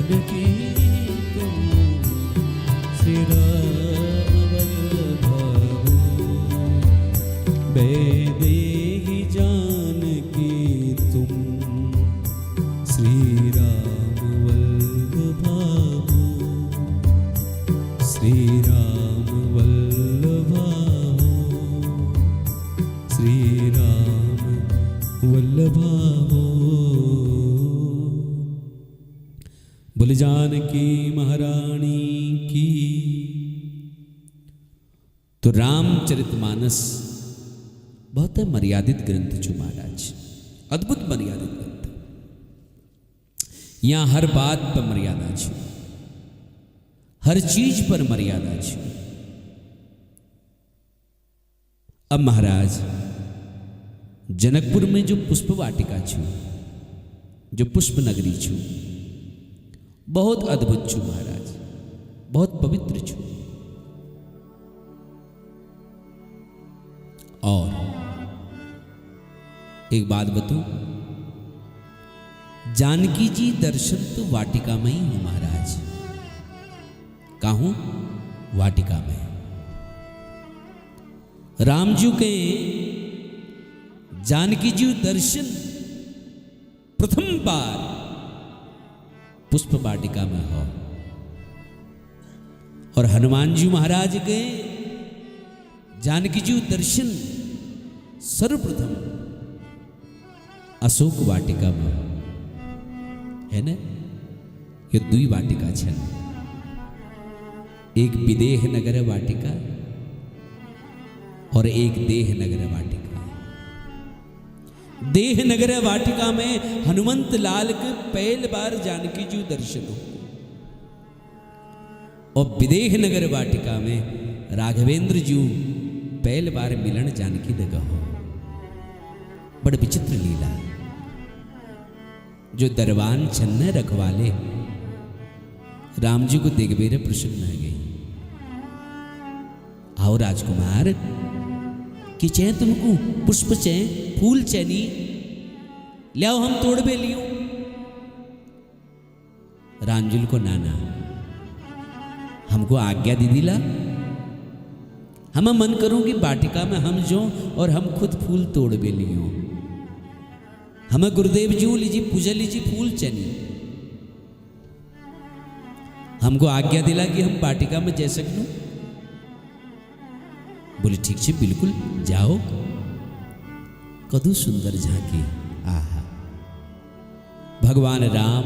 जानकी तुम श्री राम वल्लभावो वैदेही जानकी तुम श्री राम वल्लभावो श्री राम वल्लभावो श्री राम वल्लभावो। बोल जानकी महारानी की। तो रामचरितमानस बहुत मर्यादित ग्रंथ छो महाराज, अद्भुत मर्यादित ग्रंथ। यहाँ हर बात पर मर्यादा छो, हर चीज पर मर्यादा छो। अब महाराज जनकपुर में जो पुष्प वाटिका छो, जो पुष्प नगरी छो, बहुत अद्भुत छो महाराज, बहुत पवित्र छो। और एक बात बताऊं, जानकी जी दर्शन तो वाटिका में ही हूं महाराज। कहूं वाटिका में राम जी के जानकी जी दर्शन प्रथम बार पुष्प वाटिका में हो, और हनुमान जी महाराज के जानकी जी दर्शन सर्वप्रथम अशोक वाटिका में हो, है ना। ये दुई वाटिका छन, एक विदेह नगर वाटिका और एक देह नगर वाटिका। देह नगर वाटिका में हनुमंत लाल के पहली बार जानकी जी दर्शन हो, और विदेह नगर वाटिका में राघवेंद्र जी पहली बार मिलन जानकी लगा हो। बड़ विचित्र लीला। जो दरबान छन्ने रखवाले राम जी को देखबेरे प्रसन्न हो गई। आओ राजकुमार कि चाहे तुमको पुष्प चाहे फूल चैनी लियाओ, हम तोड़ बे लियो। रामजुल को नाना हमको आज्ञा दी दिला, हम मन करूंगी वाटिका में हम जो और हम खुद फूल तोड़ बे लियो। हमें गुरुदेव जी लीजिए पूजा लीजिए फूल चैनी, हमको आज्ञा दिला कि हम वाटिका में जा सकूं। बोले ठीक है बिल्कुल जाओ। कदू सुंदर झांकी। आहा, भगवान राम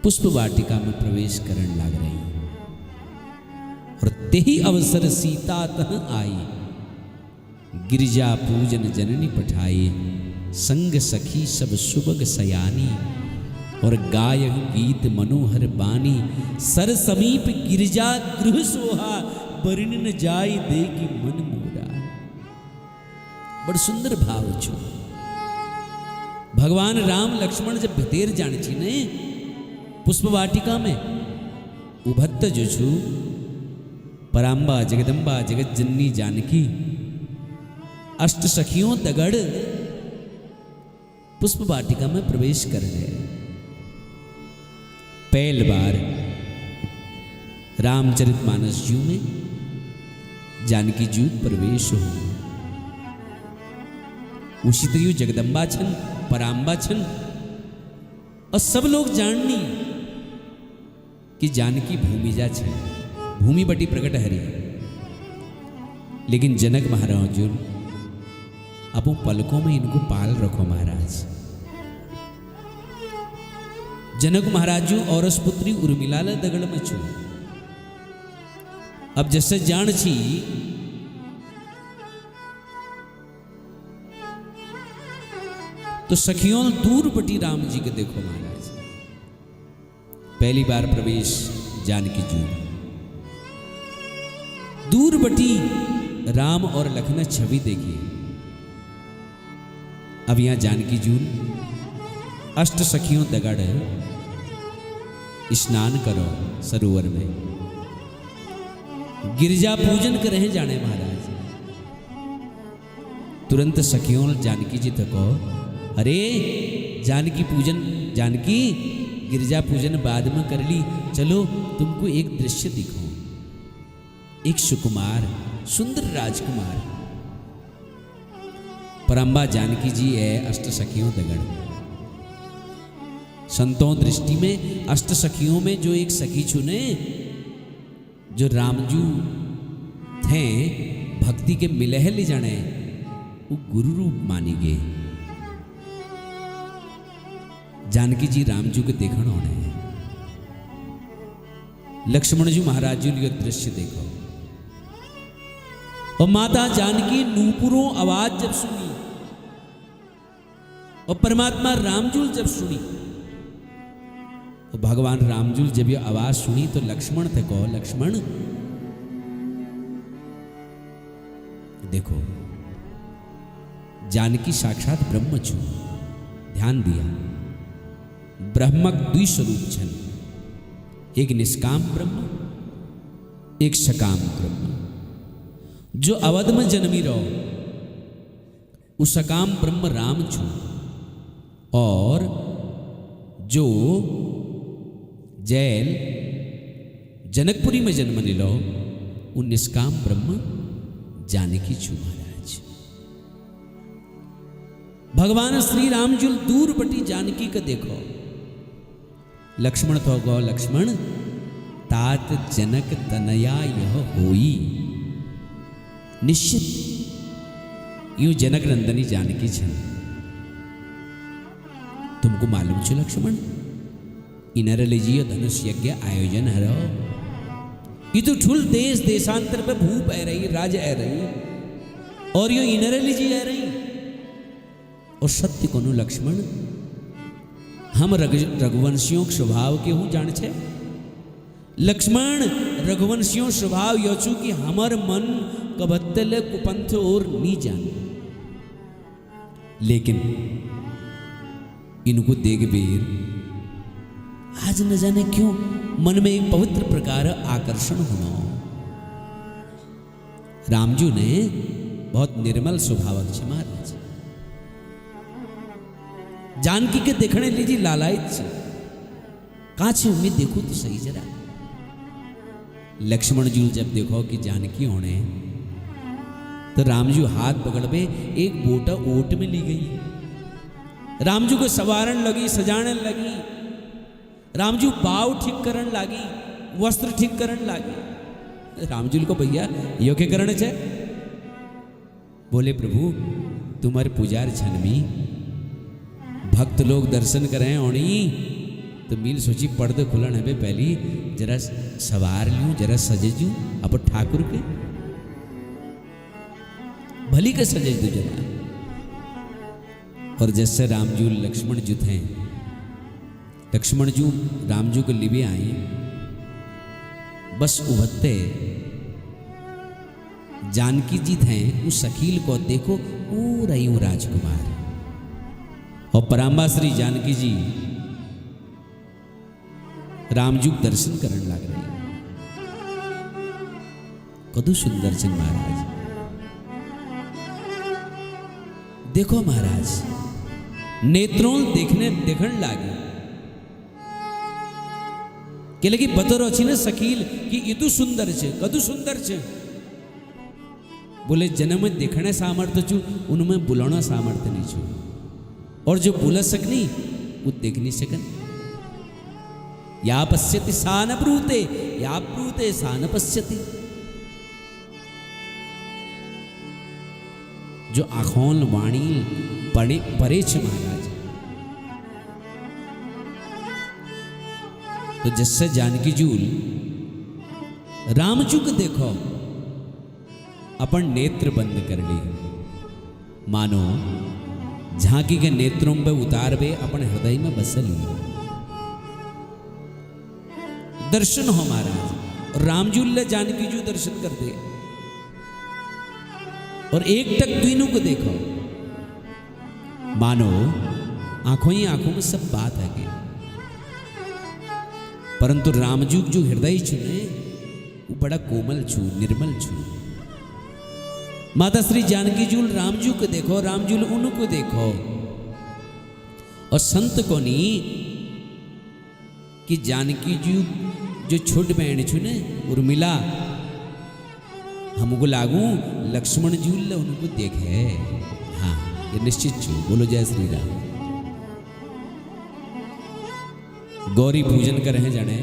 पुष्प वाटिका में प्रवेश करने लग रहे हैं, और तेही अवसर सीता तह आई, गिरिजा पूजन जननी पठाई, संग सखी सब सुबग सयानी, और गायक गीत मनोहर बानी, सर समीप गिरिजा गृह सोहा, बरिन न जाय देखी मन मोरा। बड़ सुंदर भाव छो। भगवान राम लक्ष्मण जब भीतर जाने छी ने पुष्प वाटिका में उभत्त जो छु पराम्बा जगदम्बा जगत जननी जानकी अष्ट सखियों दगड़ पुष्प वाटिका में प्रवेश कर रहे। पहली बार रामचरितमानस जी में जानकी जी प्रवेश हो। उसी तरह जगदम्बा छन, पराम्बा छन, और सब लोग जाननी कि जानकी भूमिजा छन, भूमि बटी प्रकट हरी। लेकिन जनक महाराज जी अब पलकों में इनको पाल रखो महाराज। जनक महाराज जी और पुत्री उर्मिला दगड़ में छू। अब जैसे जान छी तो सखियों दूर बटी राम जी के देखो महाराज। पहली बार प्रवेश जानकी जी, दूर बटी राम और लखन छवि देखी। अब यहां जानकी जी अष्ट सखियों दगड़ स्नान करो सरोवर में, गिरजा पूजन करे जाने महाराज। तुरंत सखियों जानकी जी तको, अरे जानकी पूजन जानकी गिरजा पूजन बाद में कर ली, चलो तुमको एक दृश्य दिखाऊं। एक सुकुमार सुंदर राजकुमार, परम्बा जानकी जी है अष्ट सखियों दगड़। संतों दृष्टि में अष्ट सखियों में जो एक सखी चुने, जो रामजू थे भक्ति के मिलह ले जाने, वो गुरु रूप मानी गए। जानकी जी रामजू के देखण होने, लक्ष्मण जी महाराज जी का दृश्य देखो। और माता जानकी नूपुरों आवाज जब सुनी और परमात्मा रामजूल जब सुनी, तो भगवान रामजूल जब ये आवाज सुनी तो लक्ष्मण थे कहो, लक्ष्मण देखो जानकी साक्षात ब्रह्म छु। ध्यान दिया, ब्रह्मक द्विस्वरूप छन, एक निष्काम ब्रह्म, एक सकाम ब्रह्म। जो अवध में जन्मी रहो उस सकाम ब्रह्म राम छु, और जो जैल जनकपुरी में जन्म ले लो वो निष्काम ब्रह्म जानकी छु महाराज। भगवान श्री राम जुल दूर बटी जानकी का देखो, लक्ष्मण तो गो लक्ष्मण तात जनक तनया यह होई। निश्चित यूं जनक नंदनी जानकी छन। तुमको मालूम छो लक्ष्मण, इनर लीजिए धनुष यज्ञ आयोजन हरो, ये तो ठुल देश देशांतर पे भूप आ रही, राज आ रही, और यो इनर लीजिए आ रही। और सत्य कोनु लक्ष्मण, हम रघुवंशियों के स्वभाव के हूं जान छे। लक्ष्मण रघुवंशियों स्वभाव यो छु कि हमर मन कबत्तल कुपंथ और नी जान, लेकिन इनको देख बेर आज न जाने क्यों मन में एक पवित्र प्रकार आकर्षण होना। रामजू ने बहुत निर्मल स्वभाव छे महाराज, जानकी के देखने लीजिए लालायित छे। कहां छे उम्मीद देखो तो सही जरा। लक्ष्मण जी जब देखो कि जानकी होने, तो रामजू हाथ पकड़ पे एक बोटा ओट में ली गई। रामजू को सवारण लगी, सजाने लगी। रामजू बाव ठीक करन लागी, वस्त्र ठीक करन लागी। रामजू को भैया यो के करण छे? बोले प्रभु तुम्हारे पुजार छनमी, भक्त लोग दर्शन करें ओणी, तो मिल सोची पर्दे खुलन है पहली जरा सवार लूं, जरा सजे जू अब ठाकुर के भली के सजे दू जरा। और जैसे रामजू लक्ष्मण जू थे, लक्ष्मण जू रामजू को लिबे आई, बस उभते जानकी जी थे उस शकील को देखो, ओ रही हूं राजकुमार। और पराम्बा श्री जानकी जी रामजू दर्शन करने लग रही। कदू सुंदर छन महाराज, देखो महाराज नेत्रों देखने लागे के लगी बतोर अच्छी ने शकील कि इतु सुंदर छे, कदू सुंदर छे। बोले जन्म में देखने सामर्थ्य छू, उनमें बुलाना सामर्थ्य नहीं छू, और जो बुला सकनी वो देख नहीं सकन। या पश्यति सा न ब्रूते, या ब्रूते सा न पश्यति। जो आखोल वाणी परे छे महाराज, तो जैसे जानकी जूल रामजू को देखो अपन नेत्र बंद कर ली, मानो झांकी के नेत्रों पे उतार बे अपन हृदय में बसली। दर्शन हो महाराज, रामजूल जानकी जू दर्शन कर दे, और एक टक तीनों को देखो, मानो आंखों ही आंखों में सब बात है गई। परंतु रामजू जो हृदय छुने वो बड़ा कोमल छू, निर्मल छू। माता श्री जानकी जूल रामजू को देखो, रामजूल उनको देखो, और संत को नहीं कि जानकी जी जो छोट बहन छु ने उर्मिला हमको लागू लक्ष्मण जी उनको देखे। हाँ ये निश्चित छु। बोलो जय श्री राम। गौरी पूजन कर रहे जाने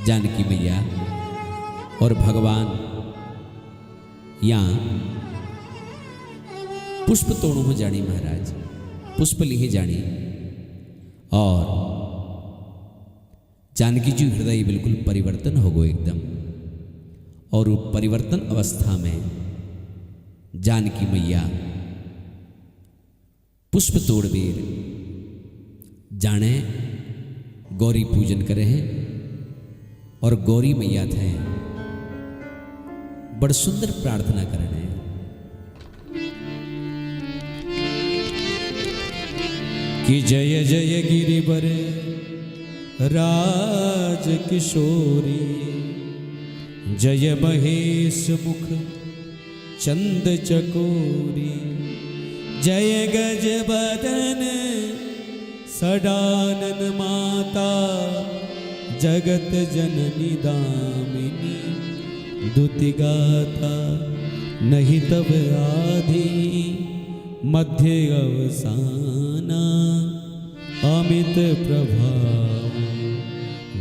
जानकी मैया और भगवान यहाँ पुष्प तोड़ो हो जानी महाराज, पुष्प लिहे जानी और जानकी जी हृदय बिल्कुल परिवर्तन हो गो एकदम। और वो परिवर्तन अवस्था में जानकी मैया पुष्प तोड़ बेर जाने गौरी पूजन करे हैं और गौरी मैया थे बड़ सुंदर प्रार्थना करने कि जय जय गिरिवर राज किशोरी, जय महेश मुख चंद चकोरी, जय गज बदन सडानन माता, जगत जननी दामिनी, दुति गाथा नहीं तब आदि, मध्य अवसाना अमित प्रभाव,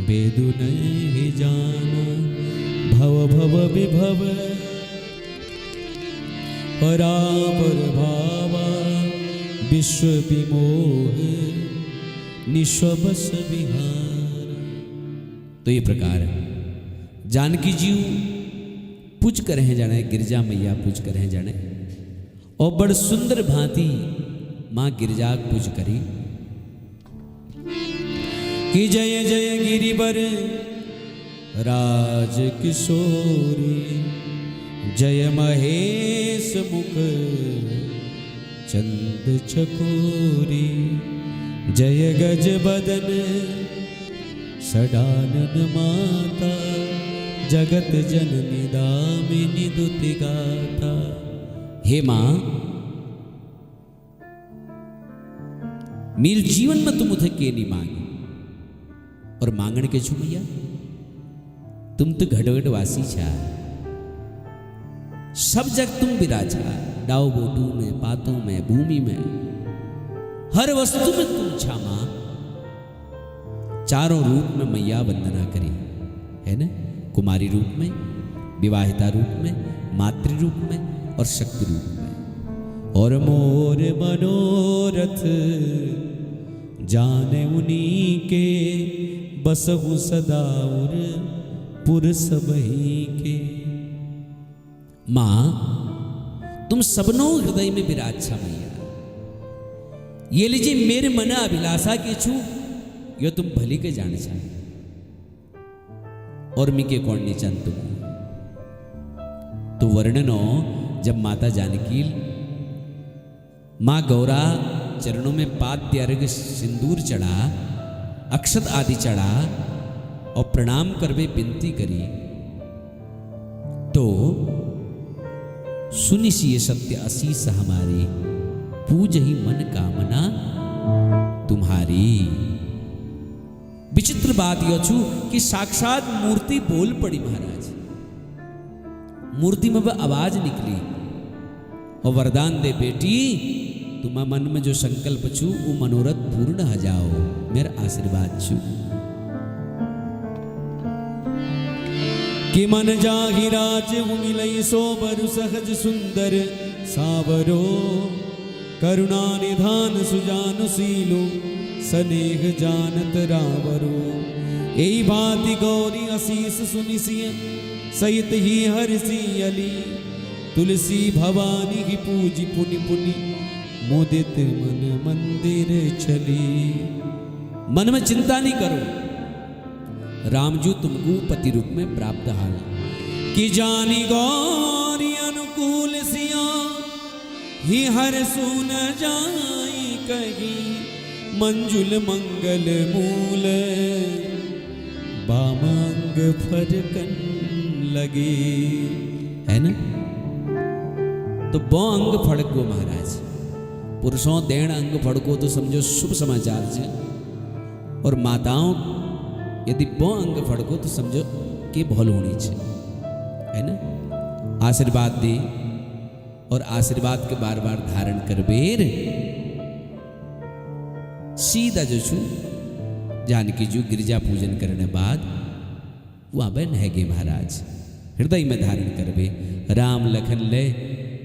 वेदु नहीं जाना, भव भव विभव परापर भावा, विश्व विमोह निश्वबस विहार। तो ये प्रकार जानकी जी पूज कर रहे जाने, गिरजा मैया पूज कर रहे जाने और बड़ सुंदर भांति मां गिरजा पूज करी कि जय जय गिरिवर राज किशोरी, जय महेश मुख चंद चकोरी, जय गज बदन सडानन माता, जगत जननी दामिनी दुति गाथा। हे मां, मेरे जीवन में तुम उठे के नहीं मांगी और मांगण के छू भैया, तुम तो घटघट वासी छा, सब जग तुम विराजा, डाव बोटू में, पातों में, भूमि में, हर वस्तु में तुम छा मां। चारों रूप में मैया वंदना करी है ना, कुमारी रूप में, विवाहिता रूप में, मातृ रूप में और शक्ति रूप में। और मोर मनोरथ जाने उन्हीं के, बसहु सदाउर पुर सबही के। मां तुम सबनों हृदय में विराजा मैया, ये लीजिए मेरे मन अभिलाषा के छू, यो तुम भली के जान चाहे और मिके कौन नहीं चान तुम। तो वर्णनो जब माता जानकी मां गौरा चरणों में पाद्य अर्घ सिंदूर चढ़ा, अक्षत आदि चढ़ा और प्रणाम करवे विनती करी, तो सुनी सी ये सत्य असीस हमारी, पूज ही मन कामना तुम्हारी। विचित्र बात यह छू कि साक्षात मूर्ति बोल पड़ी महाराज, मूर्ति में वह आवाज निकली और वरदान दे बेटी, तुम मन में जो संकल्प छू वो मनोरथ पूर्ण हो जाओ, मेरा आशीर्वाद छू। कि मन जाहि राज मिलई सोबर सहज सुंदर सावरो, करुणा निधान सुजानुशीलो स्नेह जानत रावरो। एई भांति गौरी असीस सुनिसिय सहित ही हरसी अली, तुलसी भवानी की पूजी पुनि पुनि, मोदित मन मंदिर चली। मन में चिंता नहीं करो, रामजू तुमको पति रूप में प्राप्त हाल, कि जानी गौरी अनुकूल सिया, ही हर सुन जाई कही, मंजुल मंगल मूल बामंग फरकन लगे। है ना, तो बो अंग फड़क गो महाराज, पुरुषों देण अंग फड़को तो समझो शुभ समाचार है, और माताओं यदि वो अंग फड़को तो समझो कि भल होनी है ना। आशीर्वाद दे और आशीर्वाद के बार बार धारण कर बेर सीधा जो छू जानकी जू गिरजा पूजन करने बाद वहां बे नहगे महाराज हृदय में धारण करबे। राम लखन ले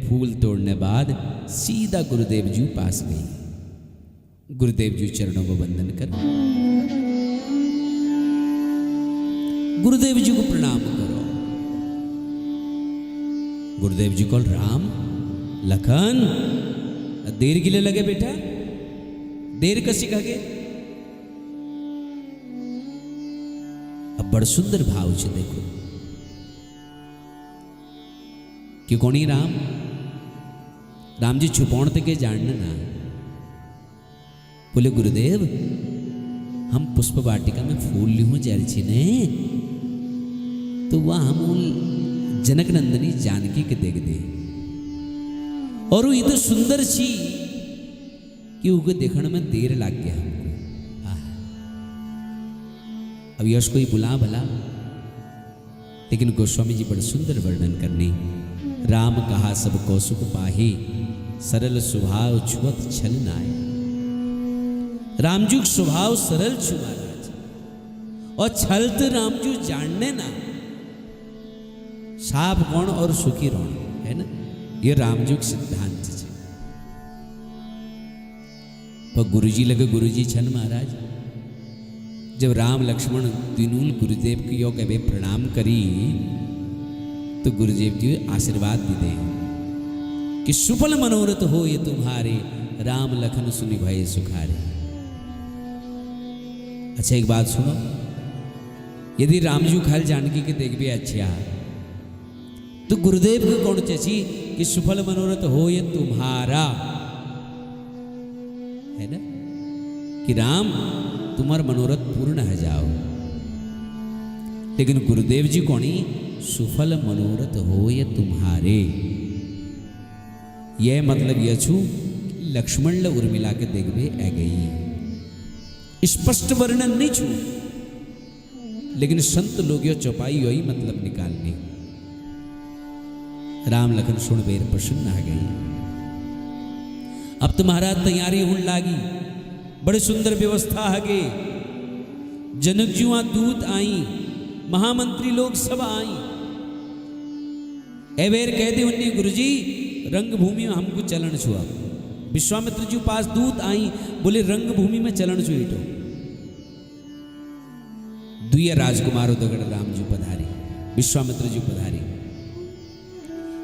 फूल तोड़ने बाद सीधा गुरुदेव जी पास गई। गुरुदेव जी चरणों को वंदन कर गुरुदेव जी को प्रणाम करो। गुरुदेव जी को राम लखन देर के लिए लगे बेटा, देर कसी कहे। अब बड़ सुंदर भाव से देखो कि कोणी राम जी छुपौण ते के जानना ना। बोले गुरुदेव हम पुष्प वाटिका में फूल लिहूं जैसी ने तो वह हम जनक नंदनी जानकी के देख दे, और वो इतना सुंदर सी कि उसे देखने में देर लग गया हमको। अब यश कोई बुला भला, लेकिन गोस्वामी जी बड़ा सुंदर वर्णन करनी। राम कहा सब कौसुक पाहे, सरल स्वभाव छुअत छल नाय। रामजू स्वभाव सरल छु महाराज, और छलत रामजू जानने ना। साफ कौन और सुखी रोण है ना, ये रामजू सिद्धांत है। पर गुरुजी लगे गुरुजी छन महाराज। जब राम लक्ष्मण तीनूल गुरुदेव की योग कभी प्रणाम करी तो गुरुदेव जी आशीर्वाद दी दे कि सुफल मनोरथ हो ये तुम्हारे, राम लखन सुनि भय सुखारे। अच्छा एक बात सुनो, यदि रामजू खाल जानकी के देख भी अच्छा तो गुरुदेव को कौन चची कि सुफल मनोरथ हो ये तुम्हारा, है ना, कि राम तुम्हारा मनोरथ पूर्ण है जाओ। लेकिन गुरुदेव जी कौनी सुफल मनोरथ हो ये तुम्हारे, यह मतलब यह छू लक्ष्मण ल उर्मिला के देखबे आ गई। स्पष्ट वर्णन नहीं छू, लेकिन संत लोग यो चौपाई यही मतलब निकालने। राम लखन सुन बेर प्रसन्न आ गई। अब तुम्हारा तैयारी होने लागी, बड़े सुंदर व्यवस्था आगे। जनक जी वहां दूत आई, महामंत्री लोग सब आई। एवेर कहते उन्नी गुरुजी रंगभूमि में हमको चलन छुआ। विश्वामित्र जी पास दूत आई, बोले रंगभूमि में चलन छुईटो। दुया राजकुमार दगड़ राम जी पधारी, विश्वामित्र जी पधारी।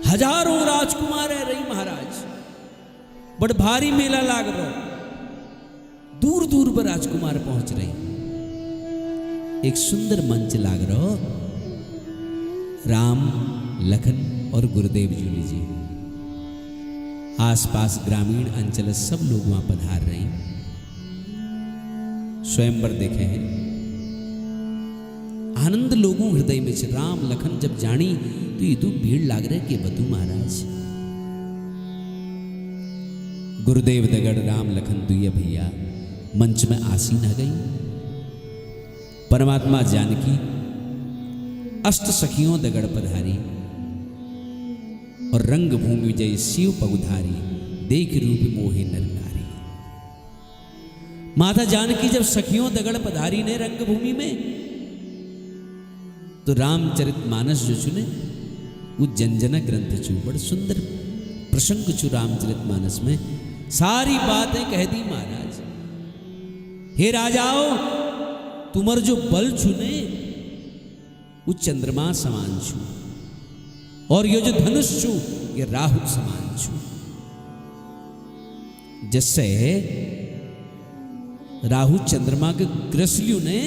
हजारों राजकुमार है रही महाराज, बड़ भारी मेला लाग रहा। दूर दूर पर राजकुमार पहुंच रहे। एक सुंदर मंच लाग रहा। राम लखन और गुरुदेव जी लीजिए, आसपास ग्रामीण अंचल सब लोग वहां पधार रहे हैं। स्वयंवर देखे हैं, आनंद लोगों हृदय में से। राम लखन जब जानी तो ये तो भीड़ लाग रहे कि बतू महाराज। गुरुदेव दगड़ राम लखन दुए भैया मंच में आसीन आ गई। परमात्मा जानकी अष्ट सखियों दगड़ पधारी, और रंग भूमि जय शिव पगुधारी, देख रूप मोहे नर नारी। माता जानकी जब सखियों दगड़ पधारी ने रंग भूमि में, तो रामचरित मानस जो चुने वो जनजना ग्रंथ चू, बड़ा सुंदर प्रसंग चू रामचरित मानस में। सारी बातें कह दी महाराज। हे राजाओ, तुम्हार जो बल छुने वो चंद्रमा समान छू, और ये जो धनुष छू ये राहु समान छू। जिससे राहु चंद्रमा के ग्रसलियों ने,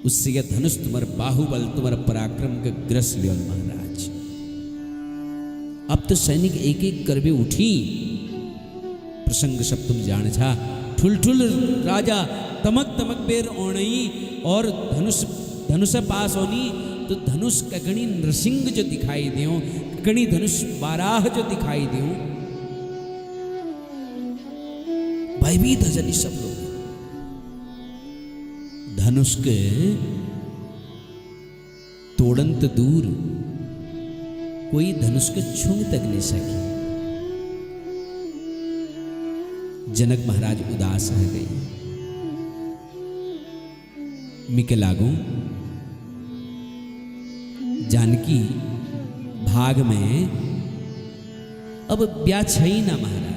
उससे यह धनुष तुम्हारा बाहुबल तुम्हारा पराक्रम के ग्रस लियो महाराज। अब तो सैनिक एक एक करबे उठी। प्रसंग सब तुम जान छा। ठुल ठुल राजा तमक तमक बेर ओणई, और धनुष पास होनी तो धनुष ककणी नृसिंह जो दिखाई दियो, ककणी धनुष बाराह जो दिखाई दियो। भयभीत हजनी सब लोग। धनुष के तोड़ंत दूर, कोई धनुष के छूंग तक नहीं सके। जनक महाराज उदास रह गए। मिके लागू जानकी भाग में अब ब्याह छई ना महाराज,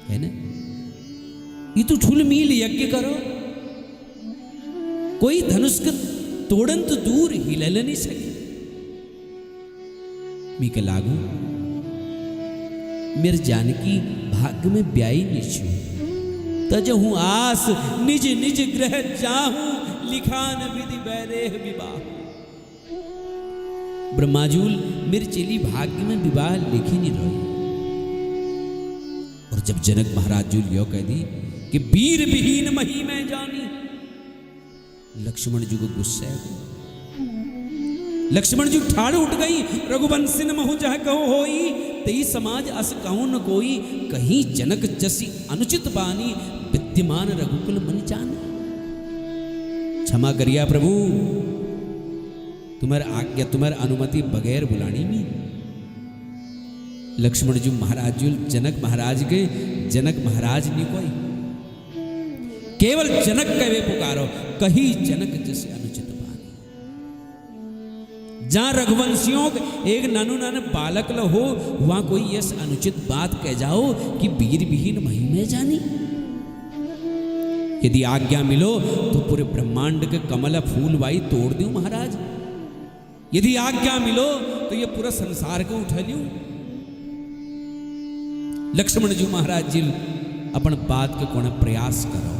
है ना? ये तो ठुल मील यज्ञ करो, कोई धनुष के तोड़ंत दूर हिलल नहीं सके। मिके लागू मेरे जानकी भाग्य में ब्याई निश्चू, तजहू आस निज निज ग्रह जाहूं, लिखान विधि वैदेह विवाह। ब्रह्माजूल मेरे चेली भाग्य में विवाह लिखी नहीं रही। और जब जनक महाराज जूल यो कह दी कि वीर विहीन मही में जानी, लक्ष्मण जी को गुस्सा है। लक्ष्मण जी ठाड़ उठ गई, रघुवंशिन महु जह कहो होई, तेई समाज अस कहूं न कोई, कहीं जनक जसी अनुचित बानी, विद्यमान रघुकुल मन जानी। क्षमा करिया प्रभु, तुम्हार आज्ञा तुम्हार अनुमति बगैर बुलानी में। लक्ष्मण जी महाराज जनक महाराज के जनक महाराज ने कोई केवल जनक कहे पुकारो, कही जनक जैसे अनुचित बानी। जहां रघुवंशियों एक नानू नान बालक ल हो, वहां कोई यस अनुचित बात कह जाओ कि वीर विहीन मही में जानी। यदि आज्ञा मिलो तो पूरे ब्रह्मांड के कमल फूल वाई तोड़ दूं महाराज। यदि आज्ञा मिलो तो ये पूरा संसार को उठा लूं। लक्ष्मण जी महाराज जी अपन बात के कोने प्रयास करो।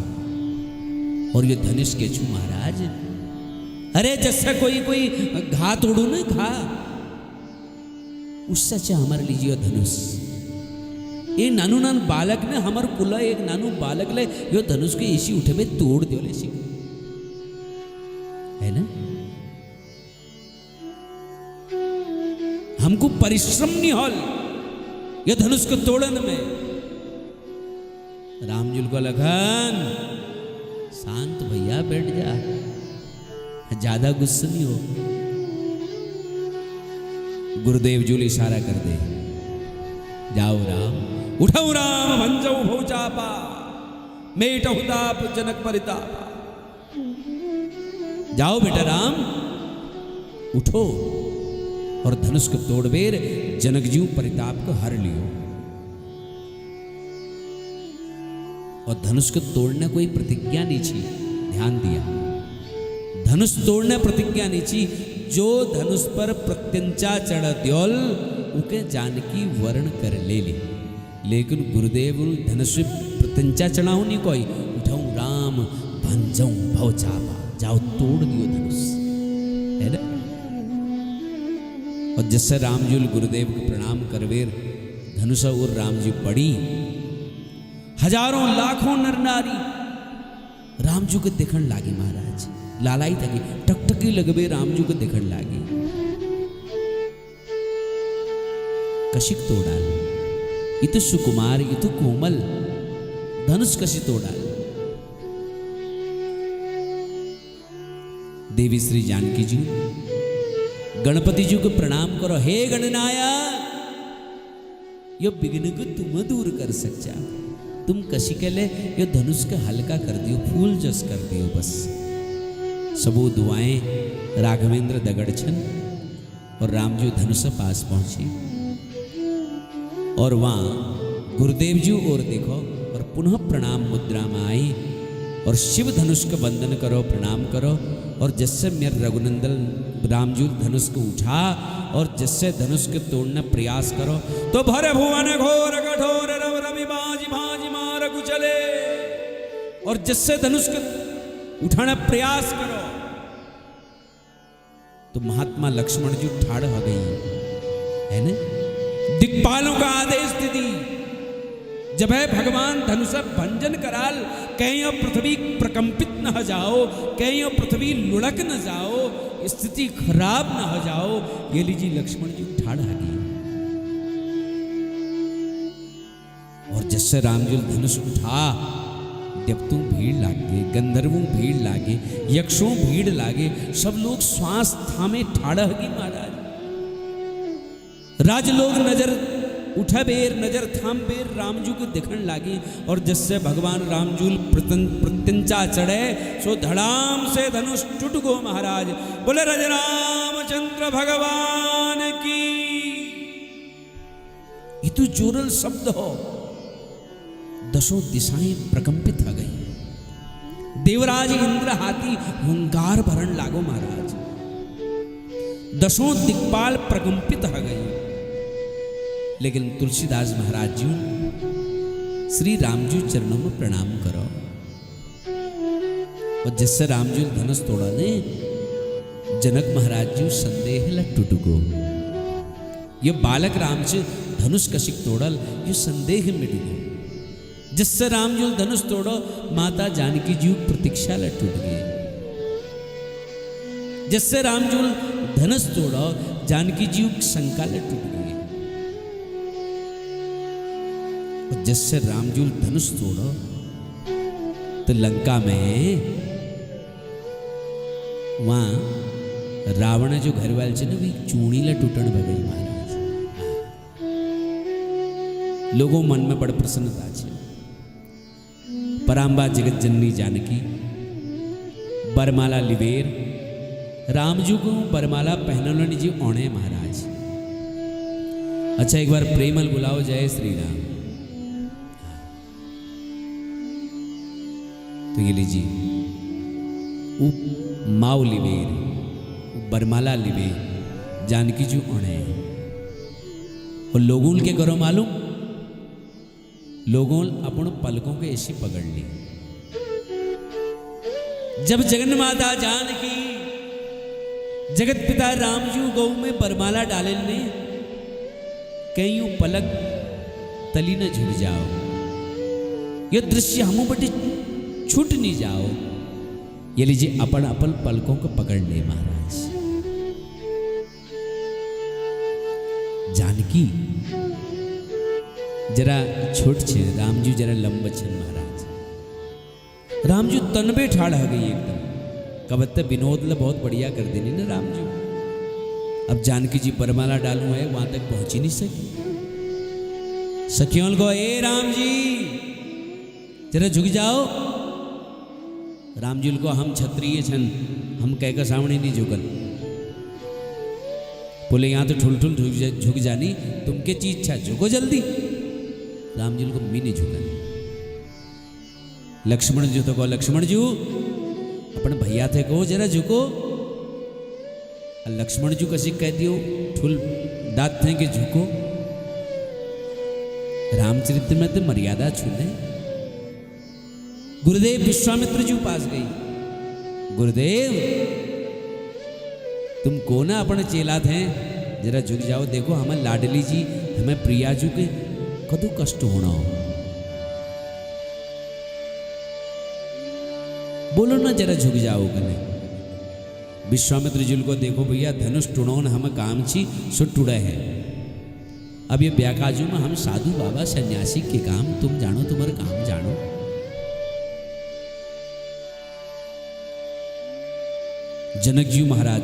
और ये धनुष के छू महाराज, अरे जैसे कोई घा तोड़ू ना घा, उससे अच्छा हमारे लीजिए धनुष। ये नानू नान बालक ने हमार कुला एक नानू बालक ले यो धनुष के इसी उठे में तोड़ दियो ले, है ना? हमको परिश्रम नहीं हॉल ये धनुष को तोड़न में। रामजुल को लखन शांत भैया बैठ जा, ज्यादा गुस्सा नहीं हो। गुरुदेव जी इशारा कर दे, जाओ राम, उठो राम भंजो भौचापा, मेटहु ताप जनक परितापा। जाओ बेटा राम, उठो और धनुष को तोड़बेर जनक जी परिताप को हर लियो। और धनुष को तोड़ने कोई प्रतिज्ञा नहीं छी, ध्यान दिया। धनुष तोड़ने प्रतिज्ञा नहीं छी, जो धनुष पर प्रत्यंचा चढ़ द्योल उके जानकी वर्ण कर ले ली। लेकिन गुरुदेव धनुष प्रत्यंचा चढ़ाऊ नहीं कोई, उठाऊं राम भंजऊ भव चापा, जाओ तोड़ दियो धनुष, है ना? और जैसे रामजुल गुरुदेव को प्रणाम करवेर धनुष और राम जी पड़ी, हजारों लाखों नर नारी रामजू को देखण लागी महाराज। लालाई थकी टकटकी लगबे रामजू को देखण लागी। कशिक तोड़ाल, ये तो सुकुमार, ये तो कोमल, धनुष कशी तोड़ाल। देवी श्री जानकी जी गणपति जी को प्रणाम करो, हे गणनायक, यो विघ्न को तुम दूर कर सकता। तुम कशी के ले यो धनुष का हल्का कर दियो, फूल जस कर दियो बस। सबो दुआएं राघवेंद्र दगड़छन और रामजू धनुष पास पहुंचे। और वहां गुरुदेव जी और देखो और पुनः प्रणाम मुद्रा में आई और शिव धनुष का वंदन करो, प्रणाम करो। और जिससे मेरे रघुनंदन रामजू धनुष को उठा और जिससे धनुष के तोड़ने प्रयास करो तो भरे भुवन घोर कठोर रव रवि बाजी भाजी मार चले। और जिससे धनुष को उठाने प्रयास करो तो महात्मा लक्ष्मण जी ठाड़ हो गई, है ना? दिक्पालों का आदेश दी, जब है भगवान धनुष भंजन कराल, कहीं पृथ्वी प्रकंपित न हो जाओ, कहीं पृथ्वी लुढ़क न जाओ, स्थिति खराब न हो जाओ। ये लीजिए लक्ष्मण जी ठाड़ आ गई। और जिस जिससे रामजुल धनुष उठा, देवतों भीड़ लागे, गंधर्वों भीड़ लागे, यक्षों भीड़ लागे, सब लोग श्वास थामे ठाड़ा की महाराज। राज लोग नजर उठा बेर, नजर थाम बेर रामजू को दिखण लागी। और जिससे भगवान रामजूल प्रत्यंचा चढ़े, सो धड़ाम से धनुष टूट गो महाराज। बोले रामचंद्र भगवान की। ये तो जोरल शब्द हो, दसों दिशाएं प्रकंपित हो गई। देवराज इंद्र हाथी हुंकार भरण लागो महाराज। दसों दिक्पाल प्रकंपित हो गई। लेकिन तुलसीदास महाराज जी श्री रामजू चरणों में प्रणाम करो। और जिससे रामजू धनुष तोड़ा ने, जनक महाराज जी संदेह ल टूट गो। ये बालक राम से धनुष कशिक तोड़ल, ये संदेह मिट गो। जिससे रामजू धनुष तोड़ो, माता जानकी जी प्रतीक्षा ल टूट गई। जिससे रामजू धनुष तोड़ो, जानकी जी शंका ल टूट गई। और जिससे रामजूल धनुष तोड़ो, तो लंका में वहां रावण जो घर वाले से ना भी चूड़ी ला टूटन बगई महाराज। लोगों मन में बड़ प्रसन्नता छे। पराम्बा जगत जननी जानकी बरमाला लिवेर रामजू को बरमाला पहनल जी ओणे महाराज। अच्छा एक बार प्रेमल बुलाओ, जय श्री राम। तो ये लीजिए, वो माओ लिवेर, बरमाला लिवे जानकी जी ओणे। और लोगों के करो मालूम, लोगों अपन पलकों के ऐसी पकड़ ली। जब जगन माता जानकी जगत पिता रामजू गौ में बरमाला डाले ने, कईयों पलक तली न झुक जाओ। ये दृश्य हम बटे छूट नहीं जाओ। ये लीजिए अपन अपन पलकों को पकड़ ले महाराज। जानकी जरा छोट छे, रामजू जरा लंब छे महाराज। रामजू तनबे ठाड़ हो गई एकदम। कबत्ते विनोद ल बहुत बढ़िया कर देनी ना रामजू। अब जानकी जी बरमाला डालू है, वहां तक पहुंच ही नहीं सकी। सखियों को, ए राम जी जरा झुक जाओ। रामजूल को, हम क्षत्रिय छन, हम कह कर सामने नहीं झुकल। बोले यहाँ तो ठुल ठुल झुक जानी, तुम के चीज इच्छा, झुको जल्दी। रामजूल को मी नहीं झुकल। लक्ष्मण जी तो कहो, लक्ष्मण जी अपन भैया थे को जरा झुको। लक्ष्मण जी कसी कह दियो, ठुल दांत थे कि झुको। रामचरित्र में तो मर्यादा छूने। गुरुदेव विश्वामित्र जी पास गई। गुरुदेव तुम को ना अपने चेला थे, जरा झुक जाओ। देखो हमें लाडली जी, हमें प्रिया जी के कदू कष्ट होना हो। बोलो ना जरा झुक जाओ कने। विश्वामित्र जी को, देखो भैया धनुष टुड़ौन हम काम छी, सो टुड़े है। अब ये ब्याकाजू में हम साधु बाबा सन्यासी के काम तुम जानो, तुम्हारे काम जानो। जनक जी महाराज